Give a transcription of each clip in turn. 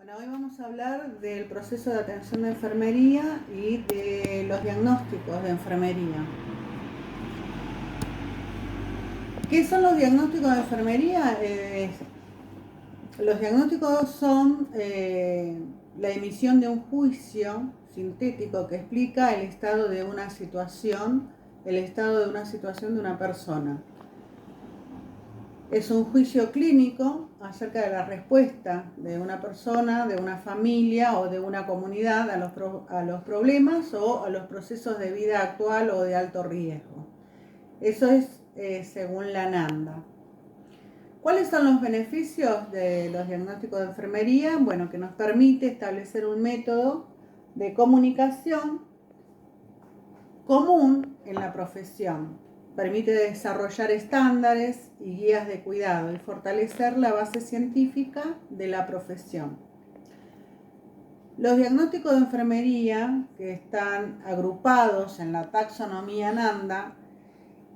Bueno, hoy vamos a hablar del proceso de atención de enfermería y de los diagnósticos de enfermería. ¿Qué son los diagnósticos de enfermería? Los diagnósticos son la emisión de un juicio sintético que explica el estado de una situación, de una persona. Es un juicio clínico acerca de la respuesta de una persona, de una familia o de una comunidad a los problemas o a los procesos de vida actual o de alto riesgo. Eso es según la NANDA. ¿Cuáles son los beneficios de los diagnósticos de enfermería? Bueno, que nos permite establecer un método de comunicación común en la profesión. Permite desarrollar estándares y guías de cuidado y fortalecer la base científica de la profesión. Los diagnósticos de enfermería, que están agrupados en la taxonomía NANDA,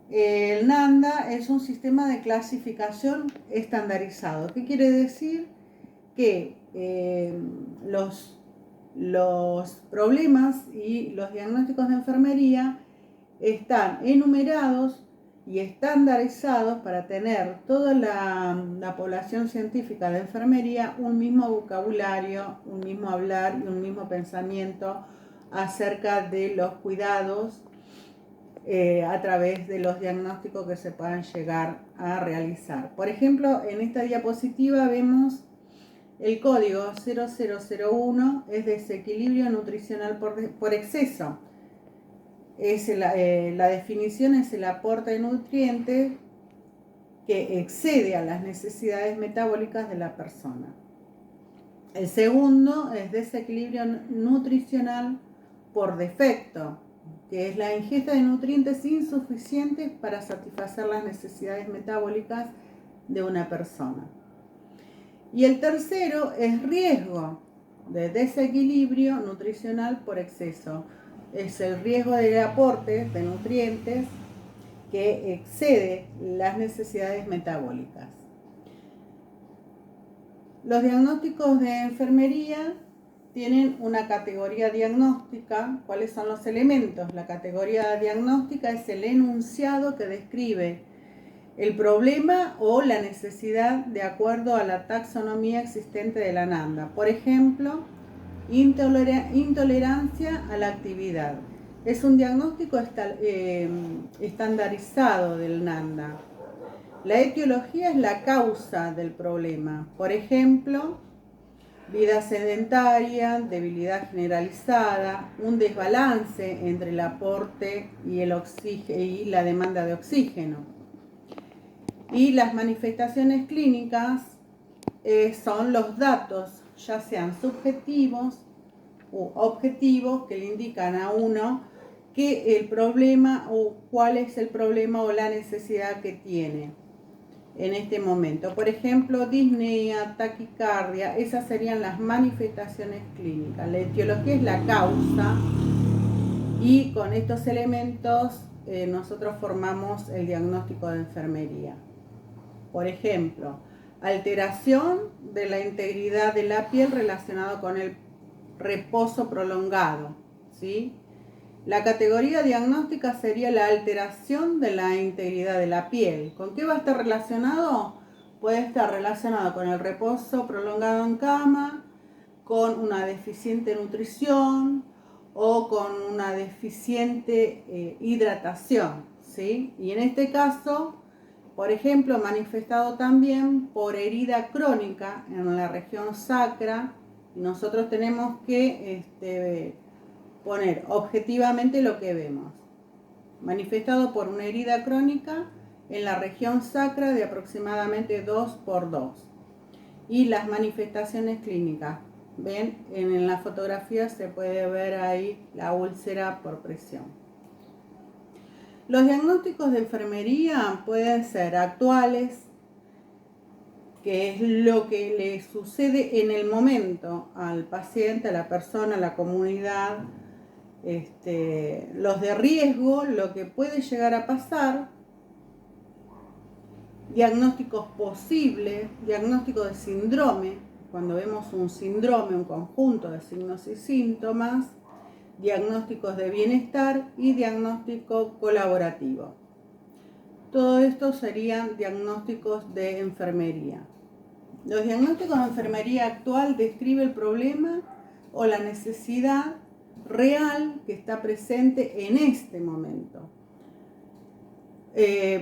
el NANDA es un sistema de clasificación estandarizado. ¿Qué quiere decir? Que los problemas y los diagnósticos de enfermería están enumerados y estandarizados para tener toda la población científica de enfermería un mismo vocabulario, un mismo hablar y un mismo pensamiento acerca de los cuidados a través de los diagnósticos que se puedan llegar a realizar. Por ejemplo, en esta diapositiva vemos el código 0001, es desequilibrio nutricional por exceso. La definición es el aporte de nutrientes que excede a las necesidades metabólicas de la persona. El segundo es desequilibrio nutricional por defecto, que es la ingesta de nutrientes insuficientes para satisfacer las necesidades metabólicas de una persona. Y el tercero es riesgo de desequilibrio nutricional por exceso. Es el riesgo de aporte de nutrientes que excede las necesidades metabólicas. Los diagnósticos de enfermería tienen una categoría diagnóstica. ¿Cuáles son los elementos? La categoría diagnóstica es el enunciado que describe el problema o la necesidad de acuerdo a la taxonomía existente de la NANDA. Por ejemplo, intolerancia a la actividad. Es un diagnóstico estandarizado del NANDA. La etiología es la causa del problema. Por ejemplo, vida sedentaria, debilidad generalizada, un desbalance entre el aporte y la demanda de oxígeno. Y las manifestaciones clínicas son los datos, ya sean subjetivos u objetivos, que le indican a uno que el problema o cuál es el problema o la necesidad que tiene en este momento. Por ejemplo, disnea, taquicardia, esas serían las manifestaciones clínicas. La etiología es la causa y con estos elementos nosotros formamos el diagnóstico de enfermería. Por ejemplo, alteración de la integridad de la piel relacionado con el reposo prolongado, ¿sí? La categoría diagnóstica sería la alteración de la integridad de la piel. ¿Con qué va a estar relacionado? Puede estar relacionado con el reposo prolongado en cama, con una deficiente nutrición o con una deficiente hidratación, ¿sí? Y en este caso, por ejemplo, manifestado también por herida crónica en la región sacra. Nosotros tenemos que poner objetivamente lo que vemos. Manifestado por una herida crónica en la región sacra de aproximadamente 2x2. Y las manifestaciones clínicas. Ven, en la fotografía se puede ver ahí la úlcera por presión. Los diagnósticos de enfermería pueden ser actuales, que es lo que le sucede en el momento al paciente, a la persona, a la comunidad. Los de riesgo, lo que puede llegar a pasar, diagnósticos posibles, diagnóstico de síndrome, cuando vemos un síndrome, un conjunto de signos y síntomas, diagnósticos de bienestar y diagnóstico colaborativo. Todo esto serían diagnósticos de enfermería. Los diagnósticos de enfermería actual describen el problema o la necesidad real que está presente en este momento.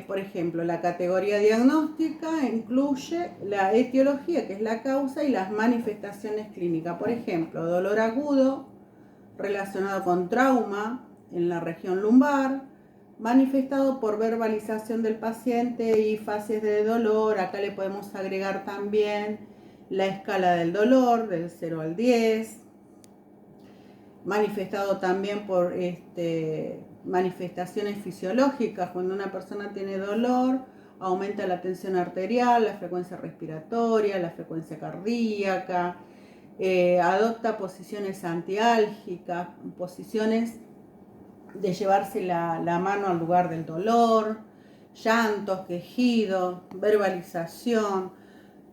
Por ejemplo, la categoría diagnóstica incluye la etiología, que es la causa, y las manifestaciones clínicas. Por ejemplo, dolor agudo relacionado con trauma en la región lumbar, manifestado por verbalización del paciente y fases de dolor. Acá le podemos agregar también la escala del dolor del 0 al 10, manifestado también por manifestaciones fisiológicas. Cuando una persona tiene dolor, aumenta la tensión arterial, la frecuencia respiratoria, la frecuencia cardíaca, adopta posiciones antiálgicas, posiciones de llevarse la mano al lugar del dolor, llantos, quejidos, verbalización.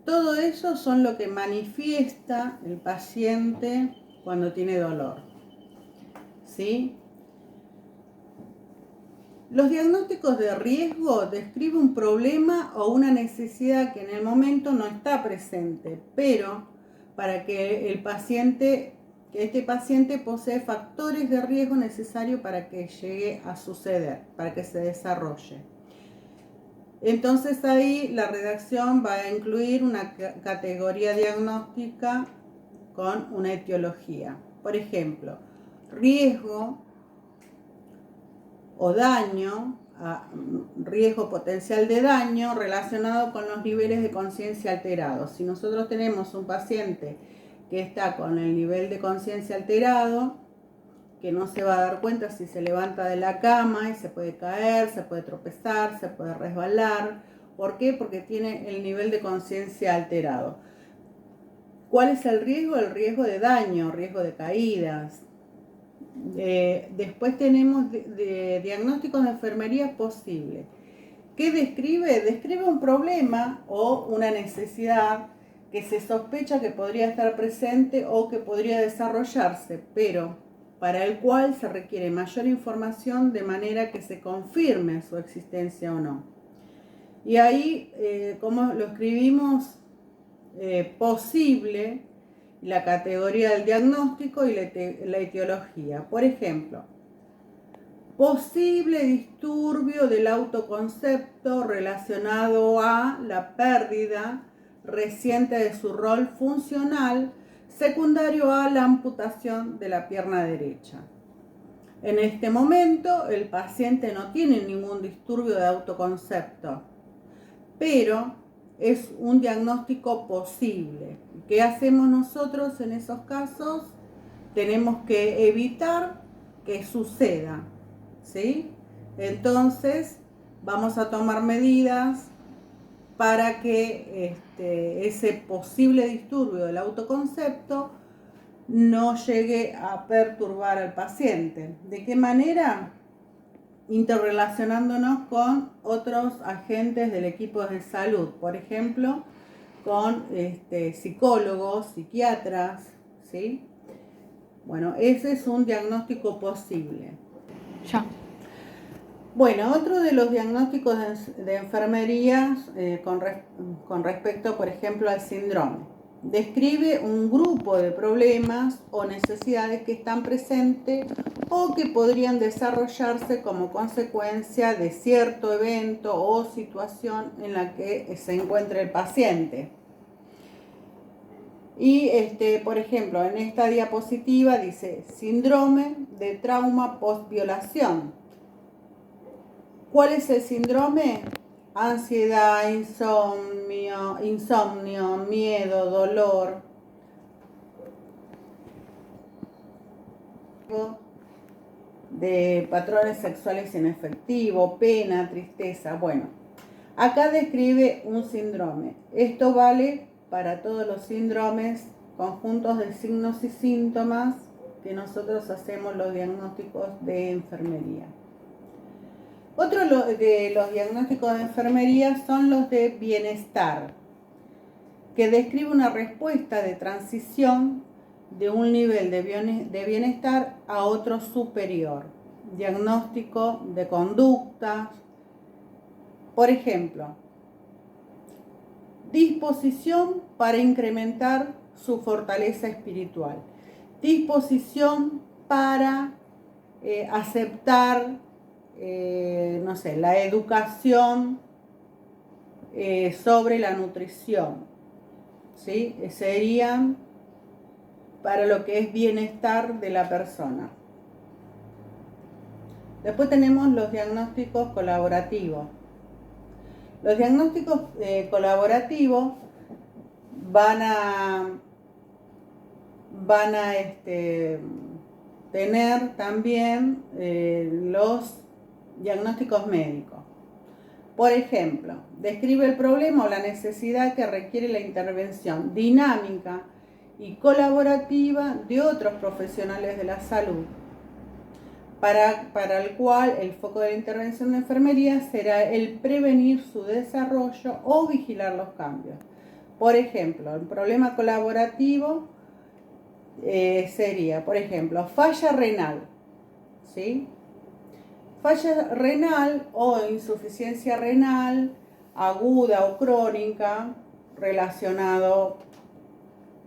Todo eso son lo que manifiesta el paciente cuando tiene dolor. ¿Sí? Los diagnósticos de riesgo describen un problema o una necesidad que en el momento no está presente, pero para que este paciente posee factores de riesgo necesarios para que llegue a suceder, para que se desarrolle. Entonces ahí la redacción va a incluir una categoría diagnóstica con una etiología. Por ejemplo, riesgo o daño, riesgo potencial de daño relacionado con los niveles de conciencia alterados. Si nosotros tenemos un paciente que está con el nivel de conciencia alterado, que no se va a dar cuenta si se levanta de la cama y se puede caer, se puede tropezar, se puede resbalar. ¿Por qué? Porque tiene el nivel de conciencia alterado. ¿Cuál es el riesgo? El riesgo de daño, riesgo de caídas. Después tenemos de diagnósticos de enfermería posible. ¿Qué describe? Describe un problema o una necesidad que se sospecha que podría estar presente o que podría desarrollarse, pero para el cual se requiere mayor información de manera que se confirme su existencia o no. Y ahí, como lo escribimos, posible, la categoría del diagnóstico y la etiología. Por ejemplo, posible disturbio del autoconcepto relacionado a la pérdida reciente de su rol funcional, secundario a la amputación de la pierna derecha. En este momento el paciente no tiene ningún disturbio de autoconcepto, pero es un diagnóstico posible. ¿Qué hacemos nosotros en esos casos? Tenemos que evitar que suceda, ¿sí? Entonces vamos a tomar medidas para que ese posible disturbio del autoconcepto no llegue a perturbar al paciente. ¿De qué manera? Interrelacionándonos con otros agentes del equipo de salud, por ejemplo, con psicólogos, psiquiatras, ¿sí? Bueno, ese es un diagnóstico posible. Ya. Bueno, otro de los diagnósticos de enfermería con respecto, por ejemplo, al síndrome. Describe un grupo de problemas o necesidades que están presentes o que podrían desarrollarse como consecuencia de cierto evento o situación en la que se encuentra el paciente. Y, por ejemplo, en esta diapositiva dice síndrome de trauma post-violación. ¿Cuál es el síndrome? Ansiedad, insomnio, miedo, dolor. De patrones sexuales inefectivos, pena, tristeza. Bueno, acá describe un síndrome. Esto vale para todos los síndromes, conjuntos de signos y síntomas que nosotros hacemos los diagnósticos de enfermería. Otro de los diagnósticos de enfermería son los de bienestar. que describe una respuesta de transición de un nivel de bienestar a otro superior. Diagnóstico de conducta. Por ejemplo, disposición para incrementar su fortaleza espiritual. Disposición para aceptar, no sé, la educación sobre la nutrición. ¿Sí? Serían para lo que es bienestar de la persona. Después tenemos los diagnósticos colaborativos. Los diagnósticos colaborativos van a tener también los diagnósticos médicos. Por ejemplo, describe el problema o la necesidad que requiere la intervención dinámica y colaborativa de otros profesionales de la salud, para el cual el foco de la intervención de enfermería será el prevenir su desarrollo o vigilar los cambios. Por ejemplo, el problema colaborativo sería, por ejemplo, falla renal, ¿sí? Falla renal o insuficiencia renal aguda o crónica relacionado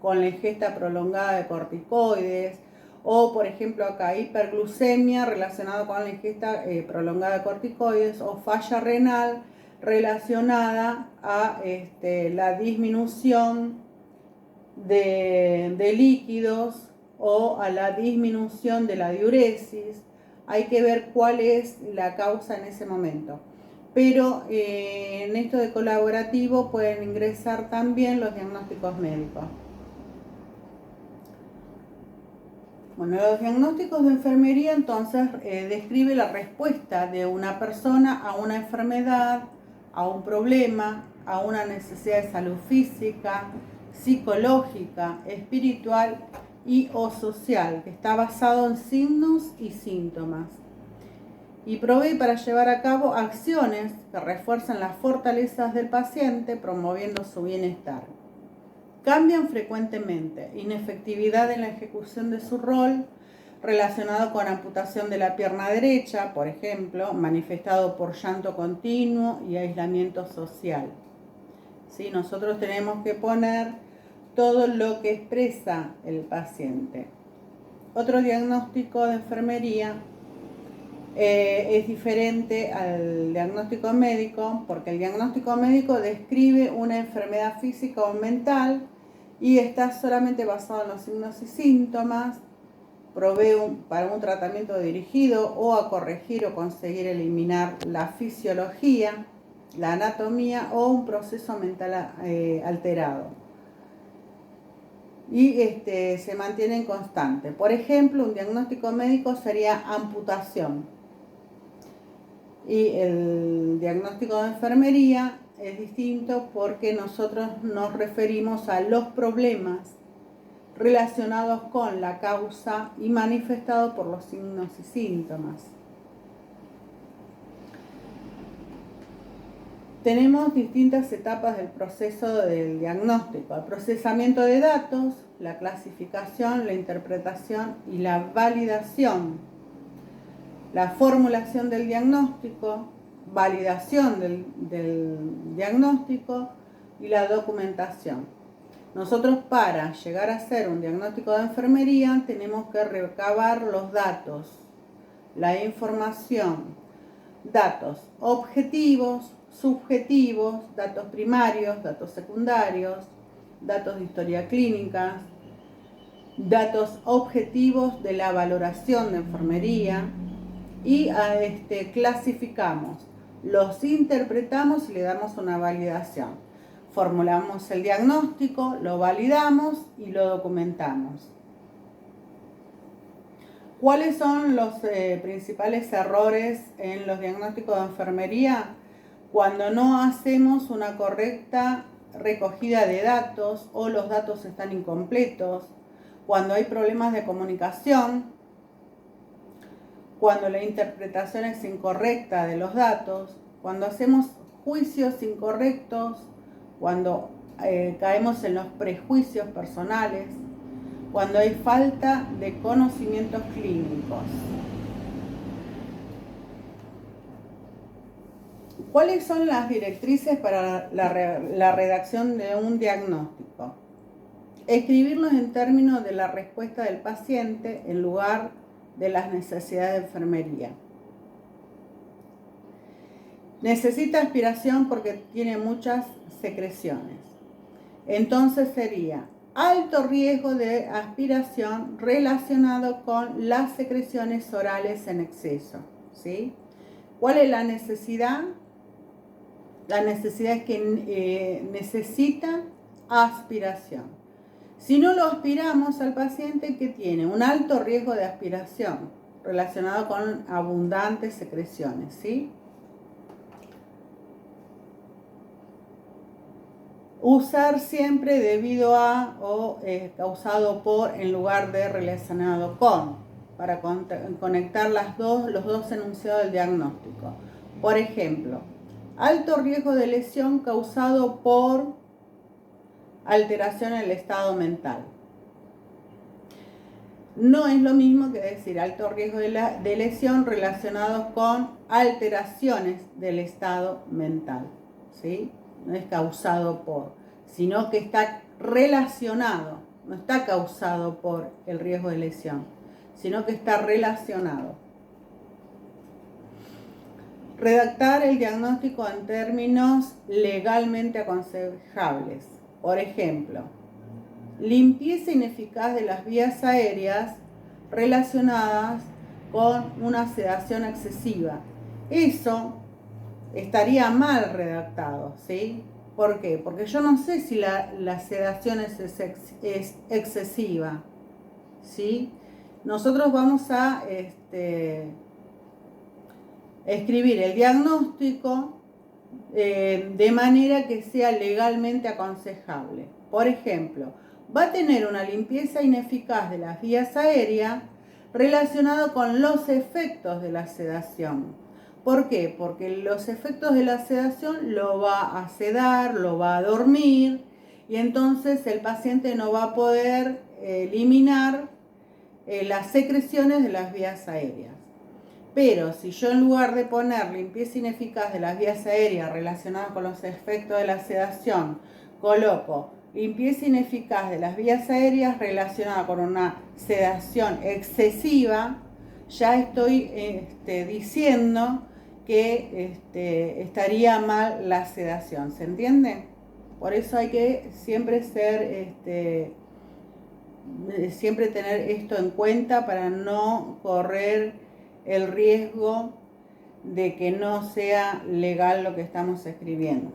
con la ingesta prolongada de corticoides, o por ejemplo acá hiperglucemia relacionada con la ingesta prolongada de corticoides, o falla renal relacionada a la disminución de líquidos o a la disminución de la diuresis. Hay que ver cuál es la causa en ese momento. Pero en esto de colaborativo pueden ingresar también los diagnósticos médicos. Bueno, los diagnósticos de enfermería entonces describe la respuesta de una persona a una enfermedad, a un problema, a una necesidad de salud física, psicológica, espiritual y o social, que está basado en signos y síntomas. Y provee para llevar a cabo acciones que refuerzan las fortalezas del paciente, promoviendo su bienestar. Cambian frecuentemente, inefectividad en la ejecución de su rol, relacionado con amputación de la pierna derecha, por ejemplo, manifestado por llanto continuo y aislamiento social. ¿Sí? Nosotros tenemos que poner todo lo que expresa el paciente. Otro diagnóstico de enfermería es diferente al diagnóstico médico, porque el diagnóstico médico describe una enfermedad física o mental y está solamente basado en los signos y síntomas, provee para un tratamiento dirigido o a corregir o conseguir eliminar la fisiología, la anatomía o un proceso mental alterado. Y se mantienen constantes. Por ejemplo, un diagnóstico médico sería amputación. Y el diagnóstico de enfermería es distinto porque nosotros nos referimos a los problemas relacionados con la causa y manifestados por los signos y síntomas. Tenemos distintas etapas del proceso del diagnóstico: el procesamiento de datos, la clasificación, la interpretación y la validación, la formulación del diagnóstico, validación del diagnóstico y la documentación. Nosotros, para llegar a hacer un diagnóstico de enfermería, tenemos que recabar los datos, la información, datos objetivos, subjetivos, datos primarios, datos secundarios, datos de historia clínica, datos objetivos de la valoración de enfermería, y clasificamos, los interpretamos y le damos una validación. Formulamos el diagnóstico, lo validamos y lo documentamos. ¿Cuáles son los principales errores en los diagnósticos de enfermería? Cuando no hacemos una correcta recogida de datos o los datos están incompletos, cuando hay problemas de comunicación, cuando la interpretación es incorrecta de los datos, cuando hacemos juicios incorrectos, cuando caemos en los prejuicios personales, cuando hay falta de conocimientos clínicos. ¿Cuáles son las directrices para la redacción de un diagnóstico? Escribirlos en términos de la respuesta del paciente en lugar de las necesidades de enfermería. Necesita aspiración porque tiene muchas secreciones. Entonces sería alto riesgo de aspiración relacionado con las secreciones orales en exceso, ¿sí? ¿Cuál es la necesidad? La necesidad es que necesita aspiración. Si no lo aspiramos al paciente, que tiene un alto riesgo de aspiración relacionado con abundantes secreciones, ¿sí? Usar siempre debido a o causado por en lugar de relacionado con, para conectar los dos enunciados del diagnóstico. Por ejemplo, alto riesgo de lesión causado por alteración en el estado mental. No es lo mismo que decir alto riesgo de lesión relacionado con alteraciones del estado mental, ¿sí? No es causado por, sino que está relacionado, no está causado por el riesgo de lesión, sino que está relacionado. Redactar el diagnóstico en términos legalmente aconsejables. Por ejemplo, limpieza ineficaz de las vías aéreas relacionadas con una sedación excesiva. Eso estaría mal redactado, ¿sí? ¿Por qué? Porque yo no sé si la sedación es excesiva, ¿sí? Nosotros vamos a escribir el diagnóstico de manera que sea legalmente aconsejable. Por ejemplo, va a tener una limpieza ineficaz de las vías aéreas relacionado con los efectos de la sedación. ¿Por qué? Porque los efectos de la sedación lo va a sedar, lo va a dormir y entonces el paciente no va a poder eliminar las secreciones de las vías aéreas. Pero si yo en lugar de poner limpieza ineficaz de las vías aéreas relacionadas con los efectos de la sedación, coloco limpieza ineficaz de las vías aéreas relacionada con una sedación excesiva, ya estoy diciendo que estaría mal la sedación, ¿se entiende? Por eso hay que siempre siempre tener esto en cuenta para no correr el riesgo de que no sea legal lo que estamos escribiendo.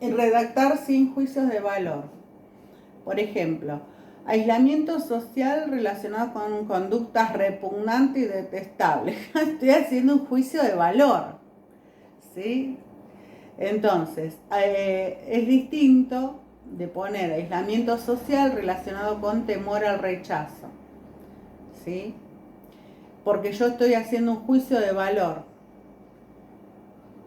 Redactar sin juicios de valor. Por ejemplo, aislamiento social relacionado con conductas repugnantes y detestables. Estoy haciendo un juicio de valor, ¿sí? Entonces, es distinto de poner aislamiento social relacionado con temor al rechazo, ¿sí? Porque yo estoy haciendo un juicio de valor.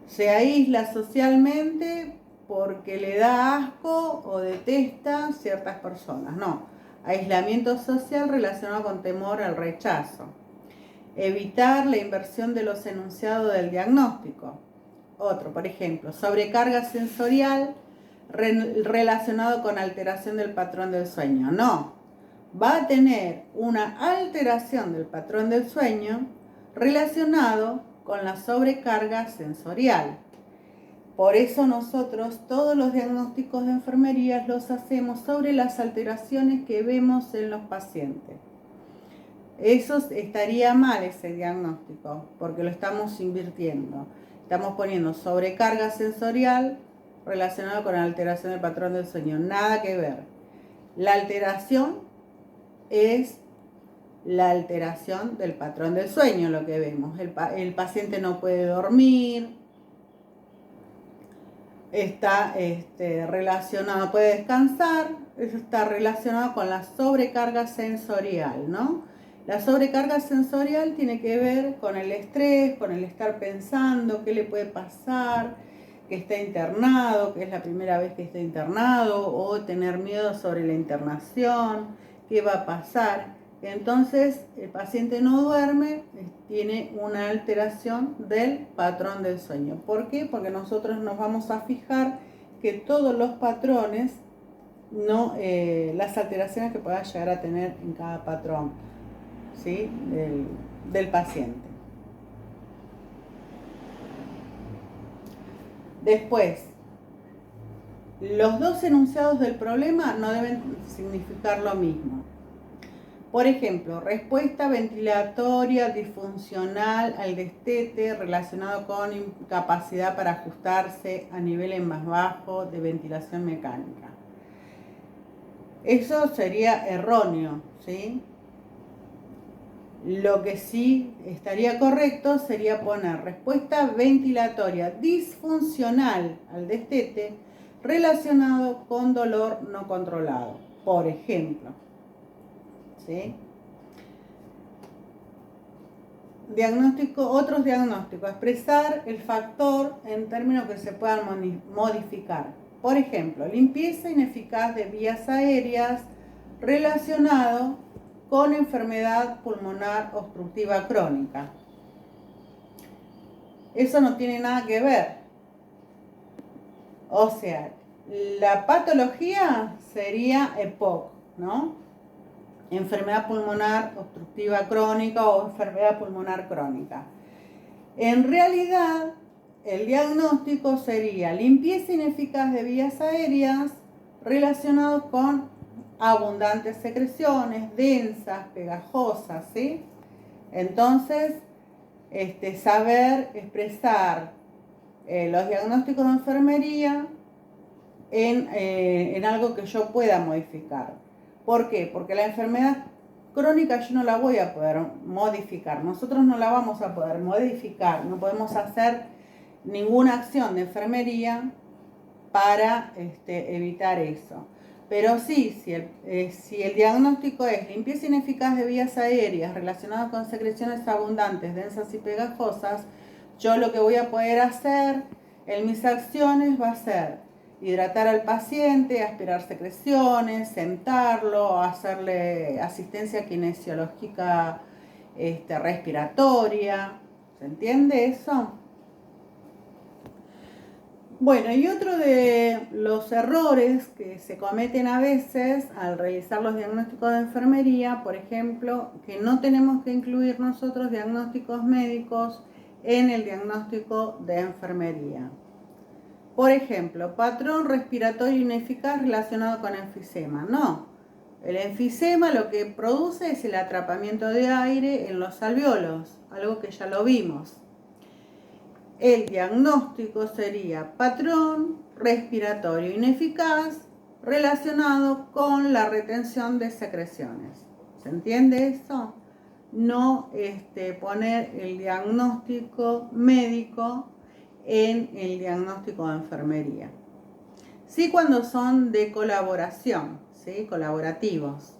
Se aísla socialmente porque le da asco o detesta ciertas personas. No, aislamiento social relacionado con temor al rechazo. Evitar la inversión de los enunciados del diagnóstico. Otro, por ejemplo, sobrecarga sensorial relacionado con alteración del patrón del sueño. No, va a tener una alteración del patrón del sueño relacionado con la sobrecarga sensorial. Por eso nosotros todos los diagnósticos de enfermería los hacemos sobre las alteraciones que vemos en los pacientes. Eso estaría mal ese diagnóstico porque lo estamos invirtiendo. Estamos poniendo sobrecarga sensorial relacionada con la alteración del patrón del sueño. Nada que ver. La alteración es la alteración del patrón del sueño, lo que vemos. El paciente no puede dormir, está relacionado, puede descansar, eso está relacionado con la sobrecarga sensorial, ¿no? La sobrecarga sensorial tiene que ver con el estrés, con el estar pensando qué le puede pasar, que está internado, que es la primera vez que está internado, o tener miedo sobre la internación, qué va a pasar. Entonces el paciente no duerme, tiene una alteración del patrón del sueño. ¿Por qué? Porque nosotros nos vamos a fijar que todos los patrones, no las alteraciones que pueda llegar a tener en cada patrón, ¿sí? del paciente. Después, los dos enunciados del problema no deben significar lo mismo. Por ejemplo, respuesta ventilatoria disfuncional al destete relacionado con incapacidad para ajustarse a niveles más bajos de ventilación mecánica. Eso sería erróneo, ¿sí? Lo que sí estaría correcto sería poner respuesta ventilatoria disfuncional al destete relacionado con dolor no controlado, por ejemplo. ¿Sí? Otros diagnósticos, expresar el factor en términos que se puedan modificar. Por ejemplo, limpieza ineficaz de vías aéreas relacionado con enfermedad pulmonar obstructiva crónica. Eso no tiene nada que ver. O sea, la patología sería EPOC, ¿no? Enfermedad pulmonar obstructiva crónica o enfermedad pulmonar crónica. En realidad, el diagnóstico sería limpieza ineficaz de vías aéreas relacionados con abundantes secreciones, densas, pegajosas, ¿sí? Entonces, saber expresar los diagnósticos de enfermería en algo que yo pueda modificar. ¿Por qué? Porque la enfermedad crónica yo no la voy a poder modificar. Nosotros no la vamos a poder modificar. No podemos hacer ninguna acción de enfermería para evitar eso. Pero sí, si el diagnóstico es limpieza ineficaz de vías aéreas relacionadas con secreciones abundantes, densas y pegajosas, yo lo que voy a poder hacer en mis acciones va a ser hidratar al paciente, aspirar secreciones, sentarlo, hacerle asistencia kinesiológica respiratoria. ¿Se entiende eso? Bueno, y otro de los errores que se cometen a veces al realizar los diagnósticos de enfermería, por ejemplo, que no tenemos que incluir nosotros diagnósticos médicos en el diagnóstico de enfermería. Por ejemplo, patrón respiratorio ineficaz relacionado con enfisema. No, el enfisema lo que produce es el atrapamiento de aire en los alvéolos, algo que ya lo vimos. El diagnóstico sería patrón respiratorio ineficaz relacionado con la retención de secreciones. ¿Se entiende eso? No poner el diagnóstico médico en el diagnóstico de enfermería. Sí, cuando son de colaboración, ¿sí? Colaborativos.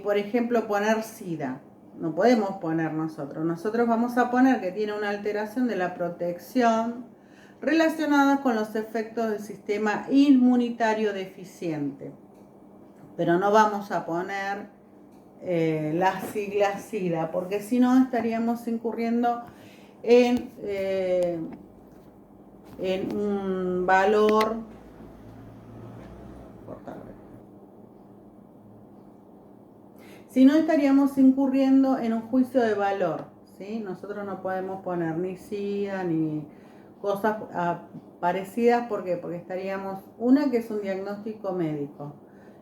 Por ejemplo, poner SIDA. No podemos poner nosotros. Nosotros vamos a poner que tiene una alteración de la protección relacionada con los efectos del sistema inmunitario deficiente. Pero no vamos a poner la sigla SIDA, porque si no estaríamos incurriendo en un valor, si no estaríamos incurriendo en un juicio de valor, ¿sí? Nosotros no podemos poner ni SIDA ni cosas parecidas, ¿por qué? Porque estaríamos, una, que es un diagnóstico médico,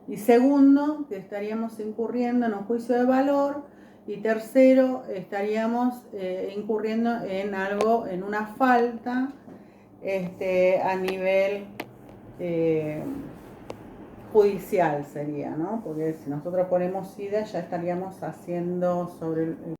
y segundo, que estaríamos incurriendo en un juicio de valor, y tercero, estaríamos incurriendo en algo, en una falta a nivel judicial sería, ¿no? Porque si nosotros ponemos SIDA ya estaríamos haciendo sobre el